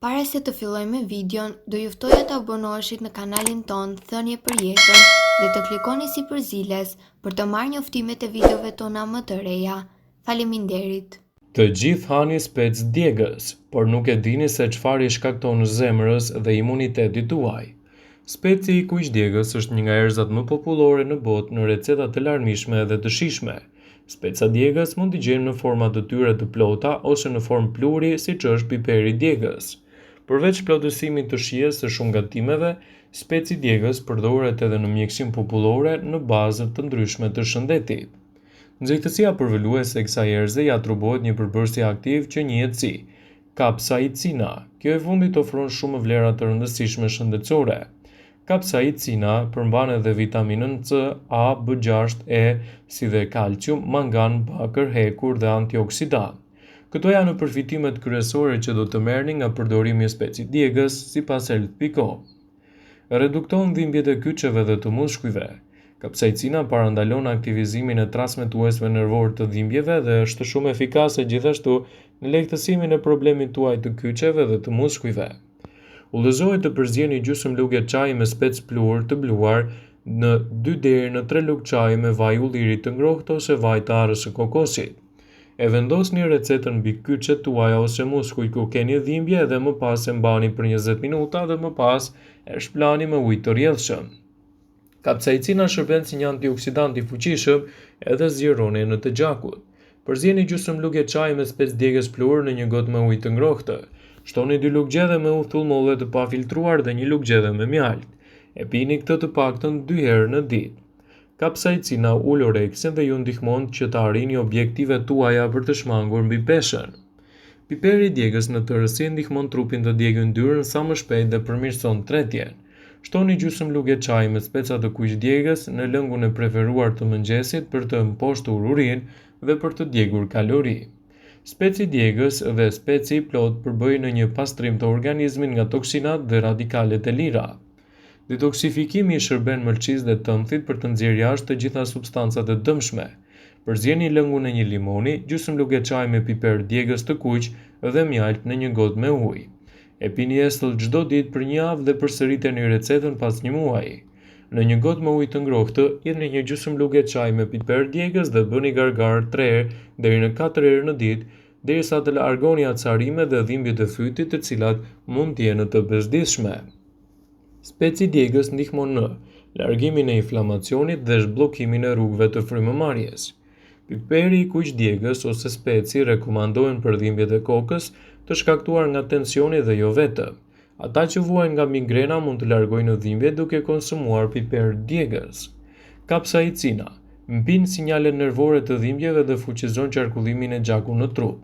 Para se të fillojmë me videon, do ju ftoja të abonoheshit në kanalin ton Thënie për Jetën dhe të klikoni si përziles për të marrë njoftimet e videove tona më të reja. Faleminderit. Të gjithë hani spec djegës, por nuk e dini se çfarë i shkakton zemrës dhe imunitetit tuaj. Speci i kuq djegës është një nga erëzat më popullore në botë në receta të larmishme dhe të shijshme. Speca djegës mund t'i gjejmë në forma të tyre të plota ose në formë pluri, siç është piperi djegës. Përveç plotësimit të shijes së shumë gatimeve, speci djegës përdoret edhe në mjekësinë popullore në baza të ndryshme të shëndetit. Nxehtësia përvoluese e kësaj erëze i atribuohet një përbërësi aktiv që njihet si kapsaicina. Kjo e fundit ofron shumë vlera të rëndësishme shëndetësore. Kapsaicina përmban edhe vitaminën C, A, B6, E, si dhe kalcium, mangan, bakër, hekur dhe antioksidant. Këto janë përfitimet kryesore që do të merrni nga përdorimi i specit djegës, sipas health.com. Redukton dhimbjet e kyçeve dhe të muskujve. Kapsaicina parandalon aktivizimin e transmetuesve nervor të dhimbjeve dhe është shumë efikase gjithashtu në lehtësimin e problemit tuaj të kyçeve dhe të muskujve. Udhëzohet të përzjeni gjysmë lugë çaji me spec plur të bluar në 2 deri në 3 lugë çaji me vaj ulliri të ngrohtë ose vaj të arrës së kokosit. E vendosni recetën mbi kyçet tuaja ose muskuj ku keni dhimbje dhe më pas e mbani për 20 minuta dhe më pas e shplani me ujë të rrjedhshëm. Kapsaicina shërben si një antioksidant i fuqishëm edhe zgjeronin të gjakut. Përzjeni gjysmë lugë çaji me spec djegës plur në një gotë me ujë të ngrohtë. Shtoni 2 lugë gjedhe me ujë thullmolle të pafiltruar dhe 1 lugë gjedhe me mjalt. E pini këtë të paktën 2 herë në ditë. Kapsaicina ul oreksin dhe ju ndihmon që të arrini objektivet tuaja për të shmangur mbi peshën. Piperi i djegës në tërësi ndihmon trupin të djegë yndyrën sa më shpejt dhe përmirëson tretjen. Shtoni gjysmë lugë çaji me speca të kuq djegës në lëngun e preferuar të mëngjesit për të mposhtur urinë dhe për të djegur kalori. Speci djegës dhe speci i plot përbëjnë një pastrim të organizmit nga toksinat dhe radikalet e lira. Detoksifikimi i shërben mëlçisë dhe tëmthit për të nxjerrë jashtë të gjitha substancat e dëmshme. Përzjeni lëngun e një limoni, gjysmë lugë çaji me piper djegës të kuq dhe mjalt në një gotë me ujë. E pini estëll çdo ditë për 1 javë dhe përsëriteni recetën pas 1 muaji. Në një gotë me ujë të ngrohtë, hidhni një gjysmë lugë çaji me piper djegës dhe bëni gargar 3 herë deri në 4 herë në ditë, derisa të largoni acarimet dhe dhimbjet e fytit, të cilat mund të jenë të bezdishme. Speci djegës ndihmon në largimin e inflamacionit dhe zhbllokimin e rrugëve të frymëmarrjes. Piperi i kuq djegës ose speci rekomandohen për dhimbjet e kokës të shkaktuar nga tensioni dhe jo vetëm. Ata që vuajnë nga migrena mund të largojnë dhimbjet duke konsumuar piper djegës. Kapsaicina mbin sinjalet nervore të dhimbjeve dhe fuqizon qarkullimin e gjakut në trup.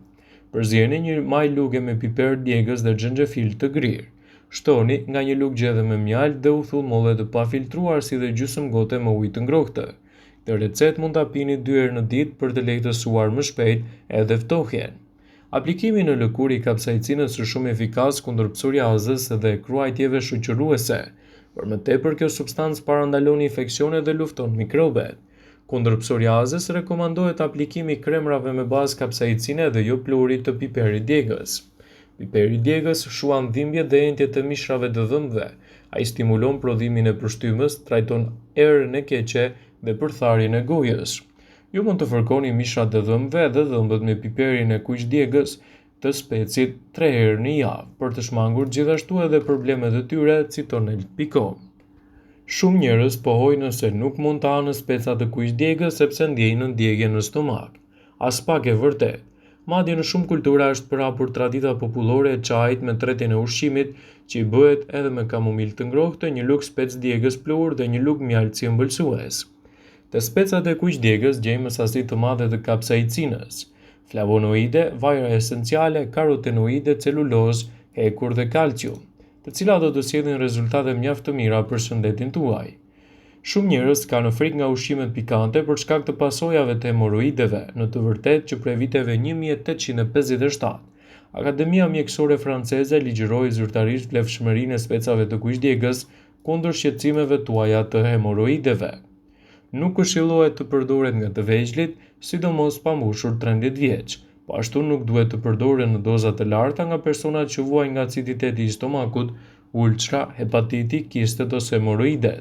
Përzjeni një maj luge me piper djegës dhe xhenxhefil të grirë. Shtoni nga 1 lugë gjedhe me mjalt dhe uthullmolle të pafiltruar si dhe gjysmë gote me ujë të ngrohtë. Këtë recetë mund ta pini 2 herë në ditë për të lehtësuar më shpejt edhe ftohjen. Aplikimi në lëkurë i kapsaicinës është shumë efikas kundër psoriazës dhe kruajtjeve shoqëruese. Por më tepër kjo substancë parandalon infeksione dhe lufton mikrobet. Kundër psoriazës rekomandohet aplikimi i kremrave me bazë kapsaicine dhe jo plurit të piperit djegës. Piperi i djegës shuan dhimbjet dhe entjet e mishrave të dhëmbëve. Ai stimulon prodhimin e përshtypjes, trajton erën e keqe dhe përtharjen e gojës. Ju mund të fërkoni mishrat e dhëmbëve dhe dhëmbët me piperin e kuq djegës të specit 3 herë në javë, për të shmangur gjithashtu edhe problemet e tyre, citon health.com. Shumë njerëz pohojnë se nuk mund të hanë speca të kuq djegës sepse ndjejnë ndjegje në stomak. As pak e vërtet. Madje në shumë kultura është përhapur tradita popullore e çajit me tretjen e ushqimit, që i bëhet edhe me kamomilë të ngrohtë, 1 lugë spec djegës plur dhe 1 lugë mjalt si ëmbëlsues. Te specat e kuq djegës gjejmë sasi të madhe të kapsaicinës, flavonoide, vajra esenciale, karotenoide, celulozë, hekur dhe kalcium, të cilat do të sjellin rezultate mjaft të mira për shëndetin tuaj. Shumë njerëz kanë frikë nga ushqimet pikante për shkak të pasojave të hemoroideve, në të vërtetë që prej viteve 1857, Akademia Mjekësore Franceze ligjëroi zyrtarisht vlefshmërinë e specave të kuq djegës kundër shqetësimeve tuaja të hemoroideve. Nuk këshillohet të përdoret nga të vegjëlit, sidomos pa mbushur 13 vjeç, Po ashtu nuk duhet të përdoren në doza të larta nga personat që vuajnë nga aciditeti i stomakut, ulçra, hepatiti, kistet ose hemoroidet.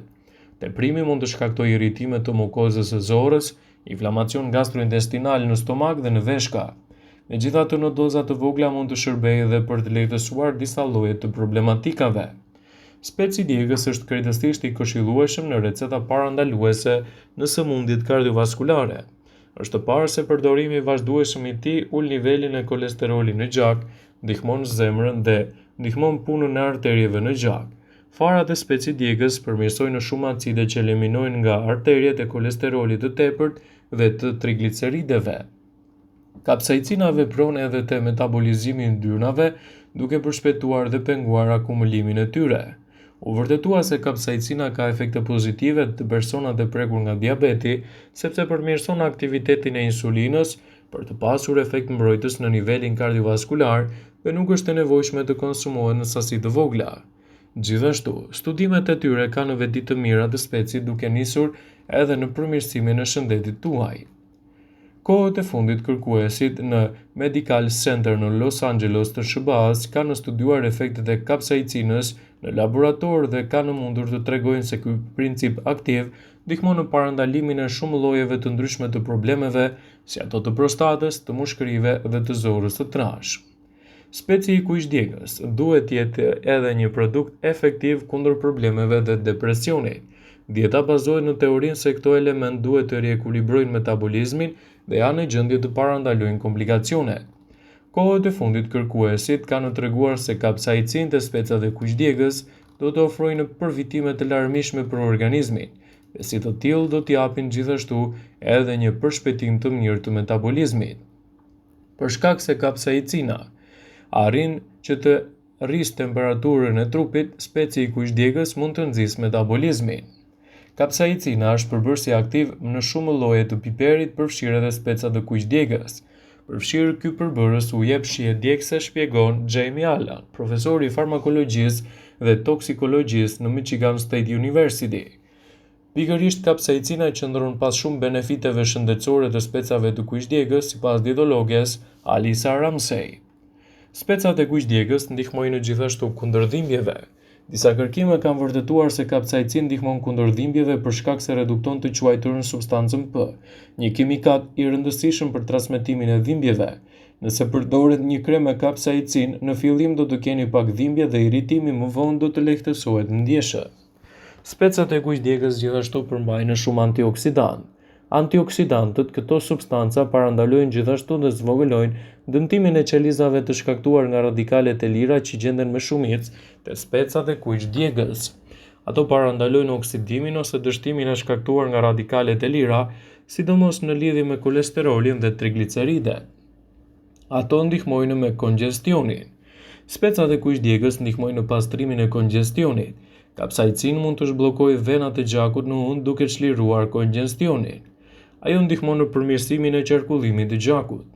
Teprimi mund të shkaktojë irritime të mukozës së zorrës, inflamacion gastrointestinal në stomak dhe në veshka. Megjithatë, në doza të vogla mund të shërbejë edhe për të lehtësuar disa lloje të problematikave. Speci i djegës është krejtësisht i këshillueshëm në receta parandaluese në sëmundjet kardiovaskulare. Është të parë se përdorimi i vazhdueshëm i tij ul nivelin e kolesterolit në gjak, ndihmon zemrën dhe ndihmon punën e arterieve në gjak. Farat e speci djegës përmirësojnë shumë acide që eliminojnë nga arteriet e kolesterolit të tepërt dhe të triglicerideve. Kapsaicina vepron edhe te metabolizimi i yndyrnave, duke përshpejtuar dhe penguar akumulimin e tyre. U vërtetua se kapsaicina ka efekte pozitive te personat e prekur nga diabeti, sepse përmirëson aktivitetin e insulinës për të pasur efekt mbrojtës në nivelin kardiovaskular dhe nuk është e nevojshme të konsumohet në sasi të vogla. Gjithashtu, studimet e tyre kanë veti të mira të specit duke nisur edhe në përmirësimin e shëndetit tuaj. Kohët e fundit kërkuesit në Medical Center në Los Angeles të SBA-s kanë studiuar efektet e kapsaicinës në laborator dhe kanë mundur të tregojnë se ky princip aktiv ndihmon në parandalimin e shumë llojeve të ndryshme të problemeve, si ato të prostatës, të mushkërive dhe të zorrës së trashë. Speci i kuqdjegës duhet të jetë edhe një produkt efektiv kundër problemeve dhe depresionit. Dieta bazohet në teorinë se këto element duhet të riekuilibrojnë metabolizmin dhe janë në gjendje të parandalojnë komplikacionet. Kohët e fundit kërkuesit kanë treguar se kapsaicin të specat e kuqdjegës do të ofrojnë përfitime të larmishme për organizmin, dhe si të tillë do t'i japin gjithashtu edhe një përshpejtim të mirë të metabolizmit. Për shkak se kapsaicina arrin që të rrisë temperaturën e trupit, speci i kuqdjegës mund të nxjisë metabolizmin. Kapsaicina është përbërësi aktiv në shumë lloje të piperit, përfshirë edhe specat e kuqdjegës. Përfshirë ky përbërës u jep shije djegëse, shpjegon Jamie Allen, profesor i farmakologjisë dhe toksikologjisë në Michigan State University. Pikërisht kapsaicina qëndron pas shumë benefiteve shëndetësore të specave të kuqdjegës, sipas dietologes Alisa Ramsey. Specat e kuqdjegës ndihmojnë gjithashtu kundër dhimbjeve. Disa kërkime kanë vërtetuar se kapsaicin ndihmon kundër dhimbjeve për shkak se redukton të quajturën substancën P, një kimikat i rëndësishëm për transmetimin e dhimbjeve. Nëse përdoret një krem me kapsaicin, në fillim do të keni pak dhimbje dhe irritimi më vonë do të lehtësohet ndjeshja. Specat e kuqdjegës gjithashtu përmbajnë shumë antioksidant. Antioksidantët, këto substanca parandalojnë gjithashtu dhe zvogëlojnë dëmtimin e qelizave të shkaktuar nga radikalet e lira që gjenden me shumicë te specat e kuqdjegës. Ato parandalojnë oksidimin ose dështimin e shkaktuar nga radikalet e lira, sidomos në lidhje me kolesterolin dhe trigliceridet. Ato ndihmojnë me kongestionin. Specat e kuqdjegës ndihmojnë në pastrimin e kongestionit. Kapsaicin mund të zhbllokojë venat e gjakut në ujë duke çliruar kongestionin. Ajo ndihmon në përmirësimin e qarkullimit të gjakut.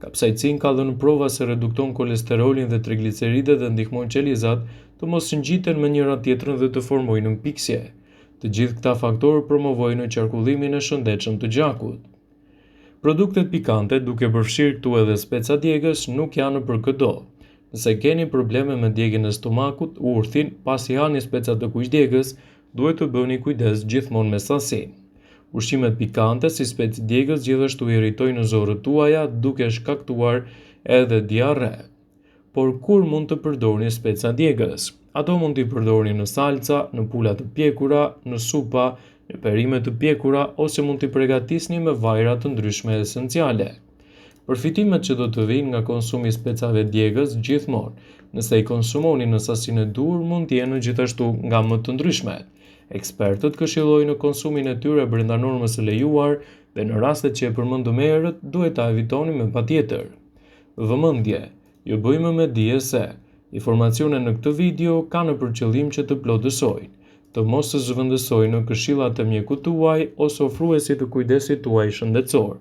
Kapsaicin ka dhënë prova se redukton kolesterolin dhe trigliceridet dhe ndihmon qelizat të mos ngjiten me njëra tjetrën dhe të formojnë mpiksje. Të gjithë këta faktorë promovojnë qarkullimin e shëndetshëm të gjakut. Produktet pikante, duke përfshirë këtu edhe speca djegës, nuk janë për këdo. Nëse keni probleme me djegjen e stomakut, urthin, pasi hani specat të kuqdjegës, duhet të bëni kujdes gjithmonë me sasinë. Ushqimet pikante si speci djegës gjithashtu irritojnë zorët tuaja duke shkaktuar edhe diarre. Por kur mund të përdorni speca djegës? Ato mund t'i përdorni në salca, në pula të pjekura, në supa, në perime të pjekura ose mund t'i përgatisni me vajra të ndryshme esenciale. Përfitimet që do të vinë nga konsumi i specave djegës gjithmonë, nëse i konsumoni në sasinë e dur, mund të jenë gjithashtu nga më të ndryshmet. Ekspertët këshillojnë në konsumin e tyre brenda normës së lejuar dhe në rastet që e përmendëm më herët, duhet ta evitoni me patjetër. Vëmendje, ju bëjmë me dije se informacionet në këtë video kanë për qëllim që të plotësojnë, të mos të zhvendësojnë në këshillat e mjekut tuaj ose ofruesit të kujdesit tuaj shëndetësor,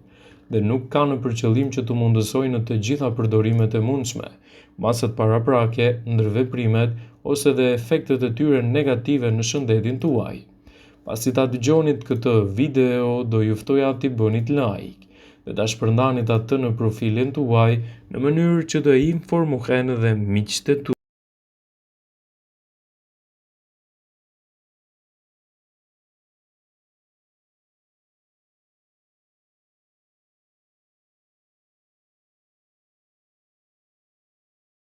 dhe nuk kanë për qëllim që të mundësojnë në të gjitha përdorimet e mundshme, masat paraprake, ndërveprimet ose dhe efektet e tyre negative në shëndetin tuaj. Pasi ta dëgjonit këtë video, do ju ftoja t'i bënit like. dhe ta shpërndanit atë në profilin tuaj në mënyrë që të informohen dhe miqtë tuaj.